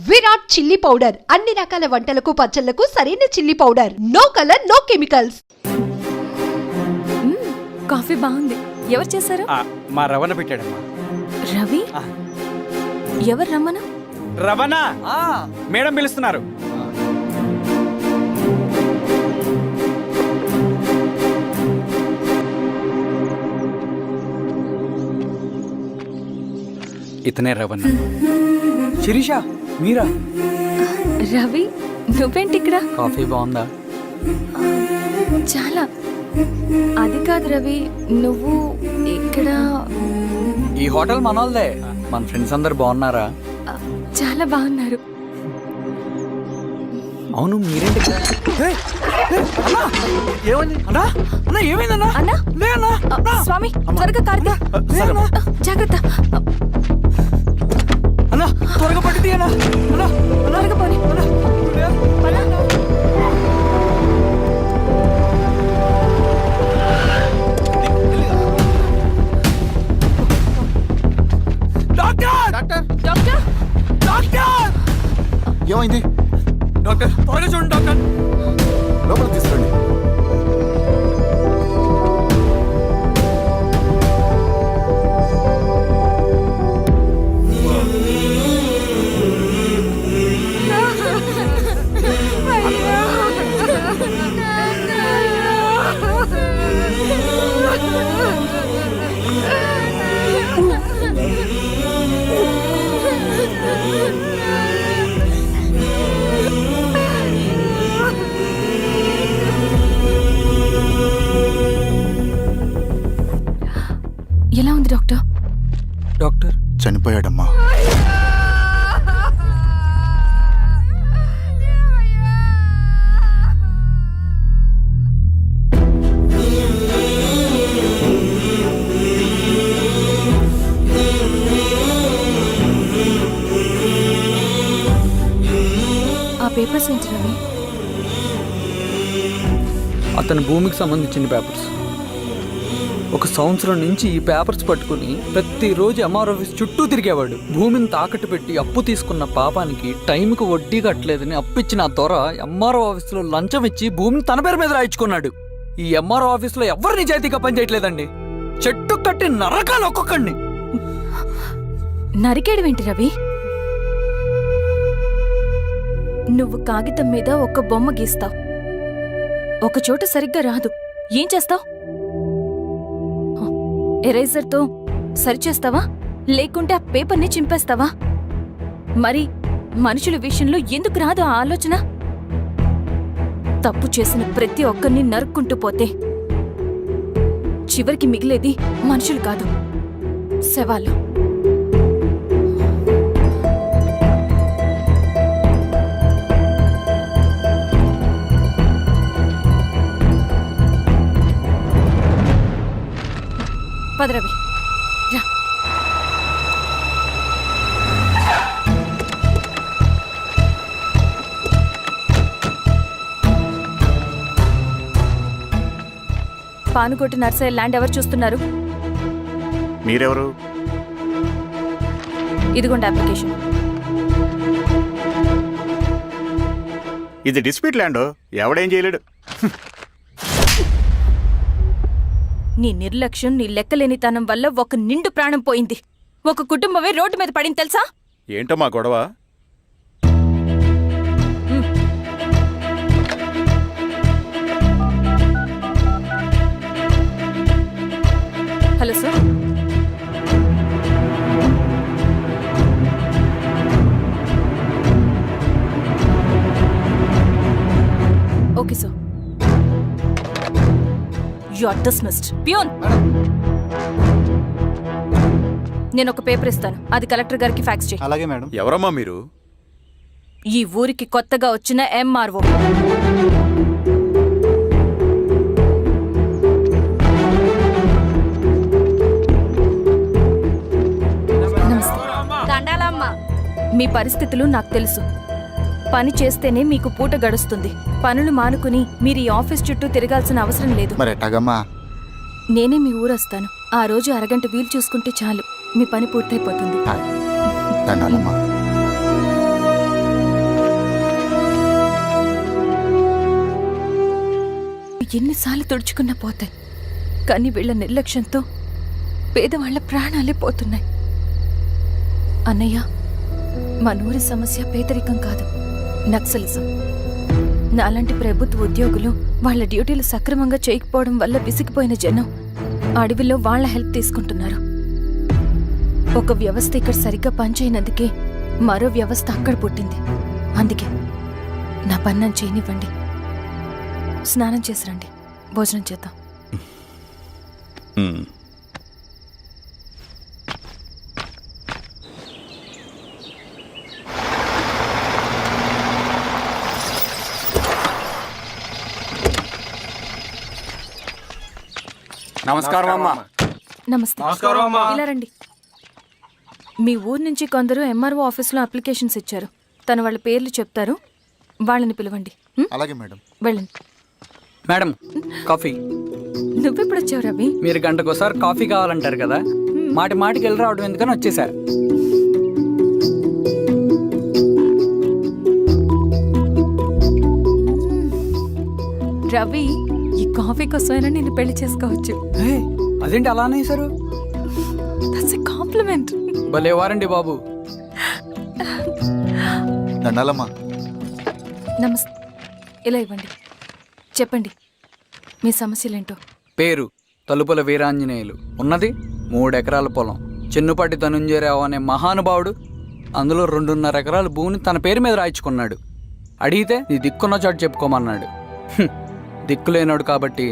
Virat chilli powder అన్ని రకాల వంటలకు పచ్చళ్లకు సరైన chilli powder. No colour no chemicals. Coffee బాగుంది. ఎవరు చేశారు? మా రవణ పెట్టాడమ్మా. రవి? ఎవరు రమణ? రవణ మేడం పిలుస్తున్నారు. ఇతనే రవణ. శిరీష మీరా? రవి నువ్వేంటి ఇక్కడ? కాఫీ బాగుందా? చాలా. అది కాదు రవి, నువ్వు ఇక్కడ. ఈ హోటల్ మనోల్దే. మన ఫ్రెండ్స్ అందరు బాగున్నారా? చాలా బాగున్నారు. అవును మీరేంటి? ఏమైంది అన్నా? అన్నా ఏమైందన్నా? అన్నా లే అన్నా. స్వామి త్వరగా కారుగా. జాగ్రత్త అన్నా, త్వరగా పట్టిది అన్నా. అన్నా త్వరగా పోనీ. ఏమైంది డాక్టర్? త్వరగా చూడండి డాక్టర్. లోపల తీసుకురండి. ఎలా ఉంది డాక్టర్? డాక్టర్ చనిపోయాడమ్మా. ఆ పేపర్స్ ఏంటి రవి? అతని భూమికి సంబంధించిన పేపర్స్. ఒక సంవత్సరం నుంచి ఈ పేపర్స్ పట్టుకుని ప్రతిరోజు ఎంఆర్ ఆఫీస్ చుట్టూ తిరిగేవాడు. భూమిని తాకట్టు పెట్టి అప్పు తీసుకున్న పాపానికి టైంకి వడ్డీ కట్టలేదని అప్పిచ్చిన ఆ దొర ఎంఆర్ఓ ఆఫీస్లో లంచం ఇచ్చి భూమిని తన పేరు మీద రాయించుకున్నాడు. ఈ ఎంఆర్ఓ ఆఫీస్లో ఎవరు నిజాయితీగా పనిచేయట్లేదండి. చెట్టు కట్టి నరకాలు ఒక్కొక్కడిని. నరికేయడం ఏంటి రవి? నువ్వు కాగితం మీద ఒక బొమ్మ గీస్తావు, ఒక చోట సరిగ్గా రాదు, ఏం చేస్తావు? ఎరేజర్తో సరిచేస్తావా, లేకుంటే ఆ పేపర్ని చింపేస్తావా? మరి మనుషుల విషయంలో ఎందుకు రాదు ఆ ఆలోచన? తప్పు చేసిన ప్రతి ఒక్కరిని నరుక్కుంటూ పోతే చివరికి మిగిలేది మనుషులు కాదు, శవాలు. పదరవి రా. పానుకోటి నర్సయ్య ల్యాండ్ ఎవరు చూస్తున్నారు? మీరెవరు? ఇదిగోండి అప్లికేషన్. ఇది డిస్ప్యూట్ ల్యాండ్, ఎవడేం చేయలేడు. నీ నిర్లక్ష్యం, నీ లెక్కలేనితనం వల్ల ఒక నిండు ప్రాణం పోయింది. ఒక కుటుంబమే రోడ్డు మీద పడింది తెలుసా? ఏంటో మా గొడవ? Hello sir. Okay sir. You are dismissed. Peon, నేను ఒక పేపర్ ఇస్తాను, అది కలెక్టర్ గారికి ఫ్యాక్స్ చేయి. అలాగే మేడం. ఎవరమ్మా మీరు? ఈ ఊరికి కొత్తగా వచ్చిన ఎంఆర్ఓ. మీ పరిస్థితులు నాకు తెలుసు. పని చేస్తేనే మీకు పూట గడుస్తుంది. పనులు మానుకుని మీరు ఈ ఆఫీస్ చుట్టూ తిరగాల్సిన అవసరం లేదు. నేనే మీ ఊరొస్తాను. ఆ రోజు అరగంట వీలు చూసుకుంటే చాలు, మీ పని పూర్తయిపోతుంది. ఎన్నిసార్లు తుడుచుకున్నా పోతాయి, కానీ వీళ్ళ నిర్లక్ష్యంతో పేదవాళ్ల ప్రాణాలే పోతున్నాయి. అన్నయ్య, మా నూరి సమస్య పేదరికం కాదు, నక్సలిజం. నాలాంటి ప్రభుత్వ ఉద్యోగులు వాళ్ళ డ్యూటీలు సక్రమంగా చేయకపోవడం వల్ల విసిగిపోయిన జనం అడవిలో వాళ్ల హెల్ప్ తీసుకుంటున్నారు. ఒక వ్యవస్థ ఇక్కడ సరిగ్గా పనిచేయనందుకే మరో వ్యవస్థ అక్కడ పుట్టింది. అందుకే నా పన్నం చేయనివ్వండి. స్నానం చేసి రండి, భోజనం చేద్దాం. నమస్కారం అమ్మా. నమస్తే. ఇలా రండి. మీ ఊరు నుంచి కొందరు ఎంఆర్ఓ ఆఫీస్లో అప్లికేషన్స్ ఇచ్చారు. తను వాళ్ళ పేర్లు చెప్తారు, వాళ్ళని పిలవండి. అలాగే మేడం. వెళ్ళండి. Madam, coffee. నువ్వెప్పుడు వచ్చావు రవి? మీరు గంటకోసారి కాఫీ కావాలంటారు కదా, మాటి మాటికి వెళ్ళి రావడం ఎందుకని వచ్చేసా. రవి, ఈ కాఫీ కోసమైనా నేను పెళ్లి చేసుకోవచ్చు. అదేంటి అలా అనేసారు? That's a compliment. భలే వారండి బాబు. దండాలమ్మా. నమస్తే. ఇలా ఇవ్వండి. చెప్పండి, మీ సమస్యలేంటో. పేరు తలుపుల వీరాంజనేయులు. ఉన్నది 3 ఎకరాల పొలం. చిన్నుపాటి ధనుంజయరావు అనే మహానుభావుడు అందులో 2.5 ఎకరాల భూమిని తన పేరు మీద రాయించుకున్నాడు. అడిగితే నీ దిక్కున్న చోటు చెప్పుకోమన్నాడు. దిక్కులేనాడు కాబట్టి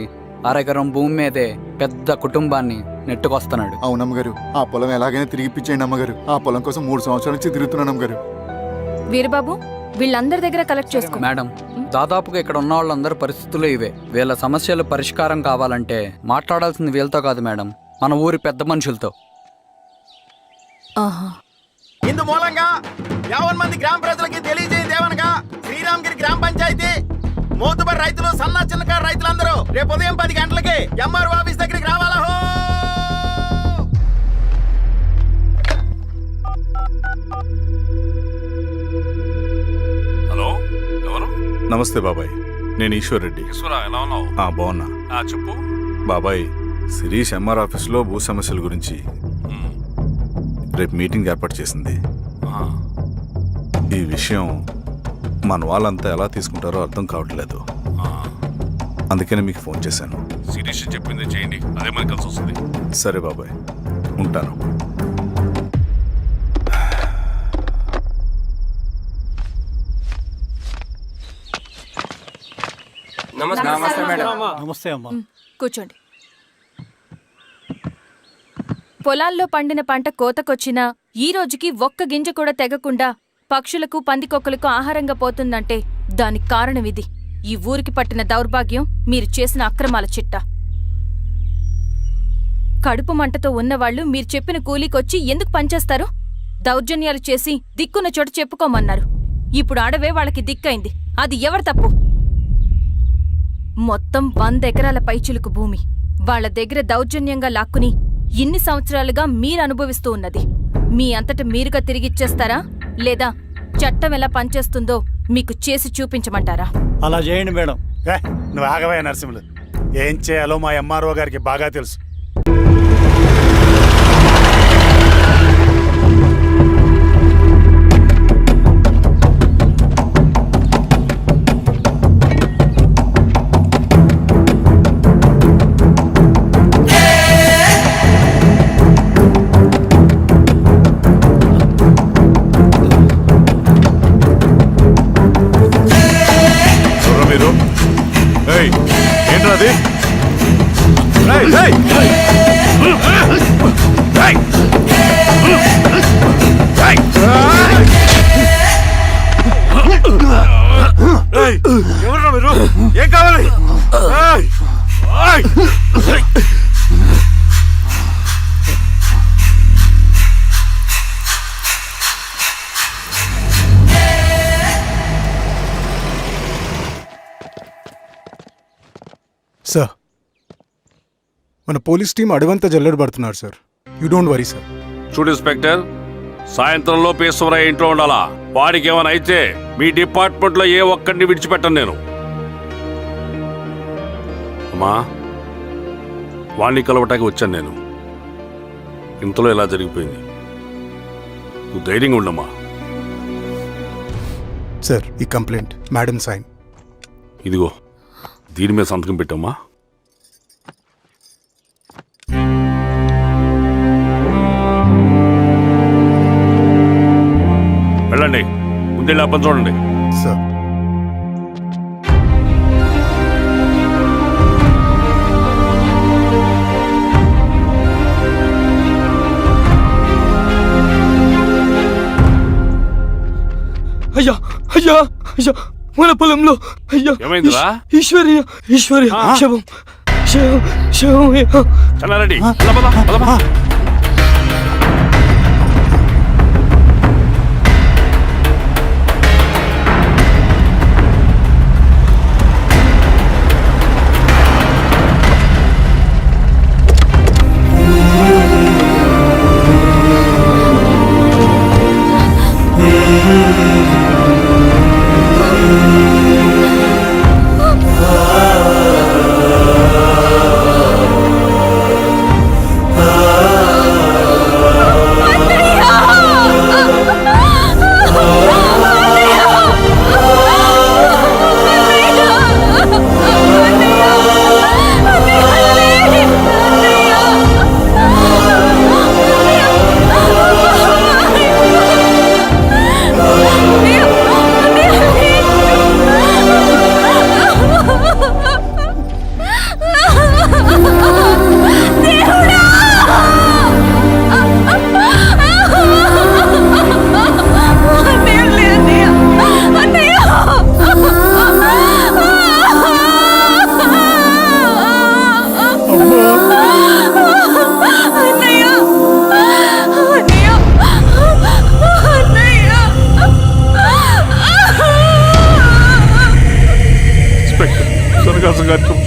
1/2 ఎకరం భూమి మీదే పెద్ద కుటుంబాన్ని నెట్టుకొస్తున్నాడు. అవునమ్మగారు, ఆ పొలం ఎలాగైనా తిరిగి ఇప్పించేయండి అమ్మగారు. ఆ పొలం కోసం 3 సంవత్సరాల నుంచి తిరుగుతున్నాను అమ్మగారు. వీరబాబు, వీళ్ళందరి దగ్గర కలెక్ట్ చేసుకో. మేడం, దాదాపుగా ఇక్కడ ఉన్న వాళ్ళందరి పరిస్థితులు ఇవే. వీళ్ళ సమస్యలు పరిష్కారం కావాలంటే మాట్లాడాల్సింది వీళ్ళతో కాదు మేడం, మన ఊరి పెద్ద మనుషులతో. ఆహా. ఇందు మూలంగా 50 మంది గ్రామ ప్రజలకి తెలియజేయదేవనగా శ్రీరామగిరి గ్రామ పంచాయతీ మోతుబడి రైతులు, సన్న చిన్నకారు రైతులందరూ రేపు ఉదయం 10 గంటలకి ఎంఆర్ఓ ఆఫీస్ దగ్గరికి రావాలా. హలో, ఎవరు? నమస్తే బాబాయ్, నేను ఈశ్వర్ రెడ్డి. ఈశ్వరా, ఎలా ఉన్నావు? బాగున్నా. చెప్పు. బాబాయ్, శిరీష్ ఎంఆర్ ఆఫీస్లో భూ సమస్యల గురించి రేపు మీటింగ్ ఏర్పాటు చేసింది. ఈ విషయం మన వాళ్ళంతా ఎలా తీసుకుంటారో అర్థం కావట్లేదు. అందుకనే మీకు ఫోన్ చేశాను. శిరీష్ చెప్పింది చేయండి, అదే మనకి కలిసి వస్తుంది. సరే బాబాయ్, ఉంటాను. నమస్తే మేడం. నమస్తే అమ్మా. కూర్చోండి. పొలాల్లో పండిన పంట కోతకొచ్చినా ఈ రోజుకి ఒక్క గింజ కూడా తెగకుండా పక్షులకు, పందికొక్కలకు ఆహారంగా పోతుందంటే దానికి కారణం ఇది. ఈ ఊరికి పట్టిన దౌర్భాగ్యం మీరు చేసిన అక్రమాల చిట్టా. కడుపు మంటతో ఉన్నవాళ్లు మీరు చెప్పిన కూలీకొచ్చి ఎందుకు పనిచేస్తారు? దౌర్జన్యాలు చేసి దిక్కున్న చోట చెప్పుకోమన్నారు. ఇప్పుడు అడవే వాళ్ళకి దిక్కైంది. అది ఎవరి తప్పు? మొత్తం 100 ఎకరాల పైచిలుకు భూమి వాళ్ల దగ్గర దౌర్జన్యంగా లాక్కుని ఇన్ని సంవత్సరాలుగా మీరు అనుభవిస్తూ ఉన్నది. మీ అంతట మీరుగా తిరిగిచ్చేస్తారా, లేదా చట్టం ఎలా పనిచేస్తుందో మీకు చేసి చూపించమంటారా? అలా చేయండి మేడం. నువ్వు ఆగవే నరసింహులు, ఏం చేయాలో మా ఎంఆర్ఓ గారికి బాగా తెలుసు. ఏంట్రాది? ఎవరు మీరు? ఏం కావాలి? సార్, మన పోలీస్ టీం అడవంతా జల్లెడ పడుతున్నారు sir. You don't worry sir. చూడు ఇన్స్పెక్టర్, సాయంత్రంలో పేశ్వరయ్య ఇంట్లో ఉండాలా. వాడికి ఏమైనా అయితే మీ డిపార్ట్మెంట్లో ఏ ఒక్కడిని విడిచిపెట్టను నేను. అమ్మా వాణ్ణి కలవటానికి వచ్చాను నేను. ఇంతలో ఎలా జరిగిపోయింది? నువ్వు ధైర్యంగా ఉండమ్మా. సార్ ఈ కంప్లైంట్ మేడం సైన్. ఇదిగో దీని మీద సంతకం పెట్టమ్మా. వెళ్ళండి, ముందెళ్ళి అబ్బని చూడండి. సార్ అయ్యా అయ్యా అయ్యా, మన పొలంలో అయ్యా ఏమైందిరా? ఈశ్వర్య ఈశ్వర్య శవం శవం శవం. చెన్నారెడ్డి పద, పద, పద.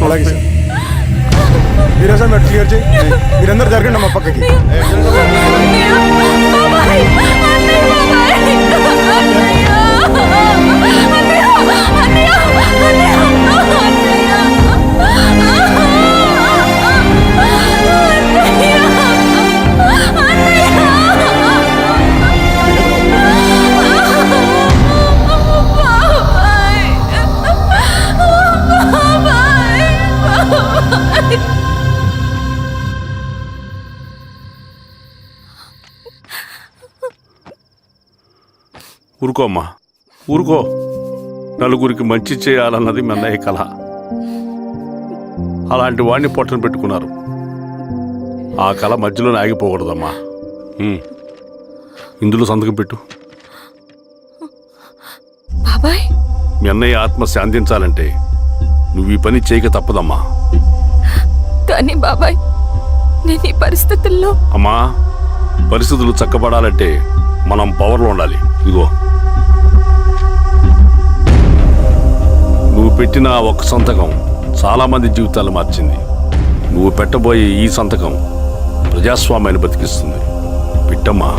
అలాగే సార్. ఈరోజు మీరు క్లియర్ చేయి. మీరందరూ జరగండి మా పక్కకి. ఊరుకో అమ్మా, ఊరుకో. నలుగురికి మంచి చేయాలన్నది మీ అన్నయ్య కళ. అలాంటి వాడిని పొట్టన పెట్టుకున్నారు. ఆ కళ మధ్యలోనే ఆగిపోకూడదమ్మా. ఇందులో సంతకం పెట్టు. బాబాయ్, మీ అన్నయ్య ఆత్మ శాంతించాలంటే నువ్వు ఈ పని చేయక తప్పదమ్మా. కానీ బాబాయ్, నేను ఈ పరిస్థితుల్లో... అమ్మా, పరిస్థితులు చక్కబడాలంటే మనం పవర్లో ఉండాలి. ఇదిగో నువ్వు పెట్టిన ఒక్క సంతకం చాలా మంది జీవితాలు మార్చింది. నువ్వు పెట్టబోయే ఈ సంతకం ప్రజాస్వామ్యాన్ని బతికిస్తుంది. పెట్టమ్మా.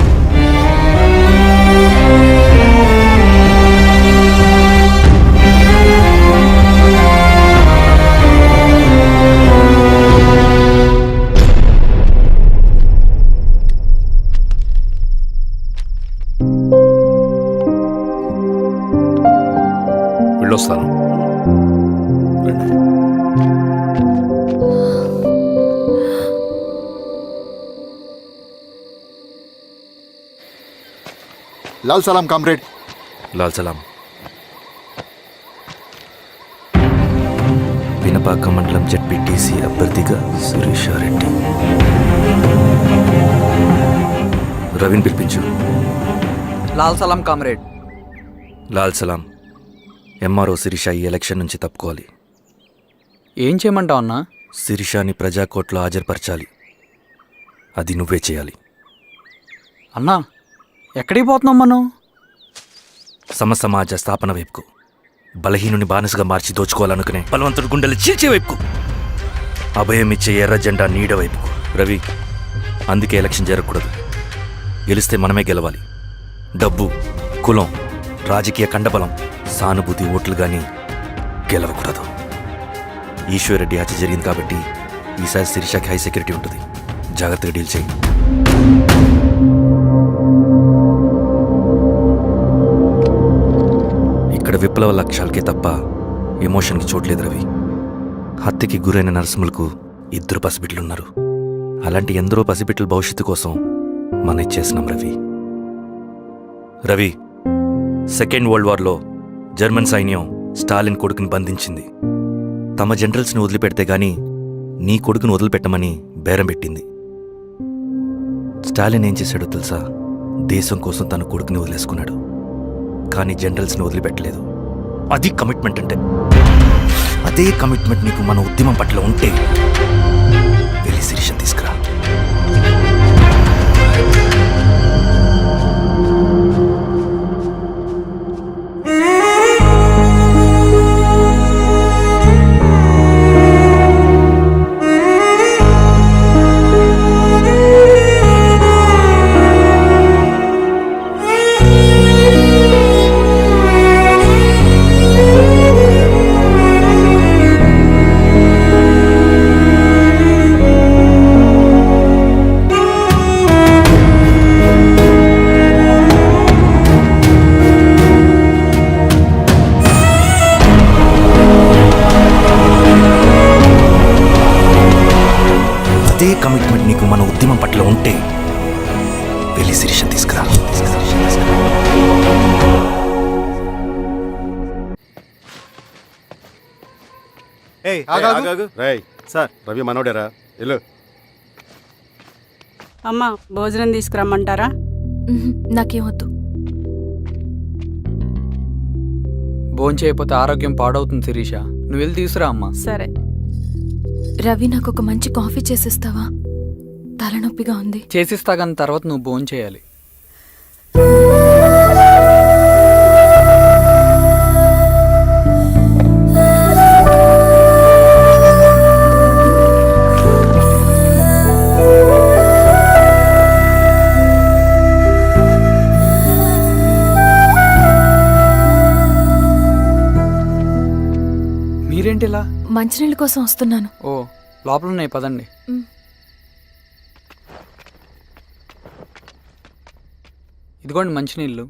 వెళ్ళొస్తాను. లాల్ సలాం కామ్రేడ్. లాల్ సలాం. పినపాక మండలం జెడ్పీటీసీ అభ్యర్థిగా శిరీషారెడ్డి. రవిని పిలిపించు. లాల్ సలాం కామ్రేడ్. లాల్ సలాం. ఎంఆర్ఓ శిరీష ఈ ఎలక్షన్ నుంచి తప్పుకోవాలి. ఏం చేయమంటావు అన్నా? శిరీషాని ప్రజాకోర్టులో హాజరుపరచాలి. అది నువ్వే చేయాలి. అన్నా, ఎక్కడికి పోతున్నాం మనం? సమసమాజ స్థాపన వైపుకు. బలహీనుని బానిసగా మార్చి దోచుకోవాలనుకునే బలవంతుడి గుండెలు చీల్చే వైపుకు. అభయం ఇచ్చే ఎర్ర జెండా నీడ వైపుకు. రవి, అందుకే ఎలక్షన్ జరగకూడదు. గెలిస్తే మనమే గెలవాలి. డబ్బు, కులం, రాజకీయ కండబలం, సానుభూతి ఓట్లు గాని గెలవకూడదు. ఈశ్వర్ రెడ్డి హత్య జరిగింది కాబట్టి ఈసారి శిరీషకి హై సెక్యూరిటీ ఉంటుంది. జాగ్రత్తగా డీల్ చేయి. ఇక్కడ విప్లవ లక్ష్యాలకే తప్ప ఎమోషన్కి చోట్లేదు రవి. హత్యకి గురైన నరసింహులకు 2 పసిబిడ్డలున్నారు. అలాంటి ఎందరో పసిబిడ్డల భవిష్యత్తు కోసం మనం ఇచ్చేసినాం రవి. రవి, సెకండ్ వరల్డ్ వార్లో జర్మన్ సైన్యం స్టాలిన్ కొడుకుని బంధించింది. తమ జనరల్స్ని వదిలిపెడితే గాని నీ కొడుకుని వదిలిపెట్టమని బేరం పెట్టింది. స్టాలిన్ ఏం చేశాడో తెలుసా? దేశం కోసం తన కొడుకుని వదిలేసుకున్నాడు. కానీ జనరల్స్ని వదిలిపెట్టలేదు. అది కమిట్మెంట్ అంటే. అదే కమిట్మెంట్ నీకు మన ఉద్యమం పట్ల ఉంటే వెళ్ళి శిరీషను తీసుకురా. అదే కమిట్మెంట్ నీకు మన ఉద్యమం పట్ల ఉంటే వెళ్ళి శిరీషను తీసుకురా. రేయ్ సార్, రవి మనోడేరా, వెళ్ళు. అమ్మా, భోజనం తీసుకురమ్మంటారా? నాకేమొద్దు. భోంచేయకపోతే ఆరోగ్యం పాడవుతుంది శిరీష. నువ్వు వెళ్ళి తీసురా అమ్మా. సరే. రవి, నాకు ఒక మంచి కాఫీ చేసిస్తావా? తలనొప్పిగా ఉంది. చేసిస్తా కానీ తర్వాత నువ్వు భోంచేయాలి. మీరేంటిలా? మంచినీళ్ళ కోసం వస్తున్నాను. ఓ, లోపల ఉన్నాయి, పదండి. ఇదిగోండి మంచినీళ్ళు.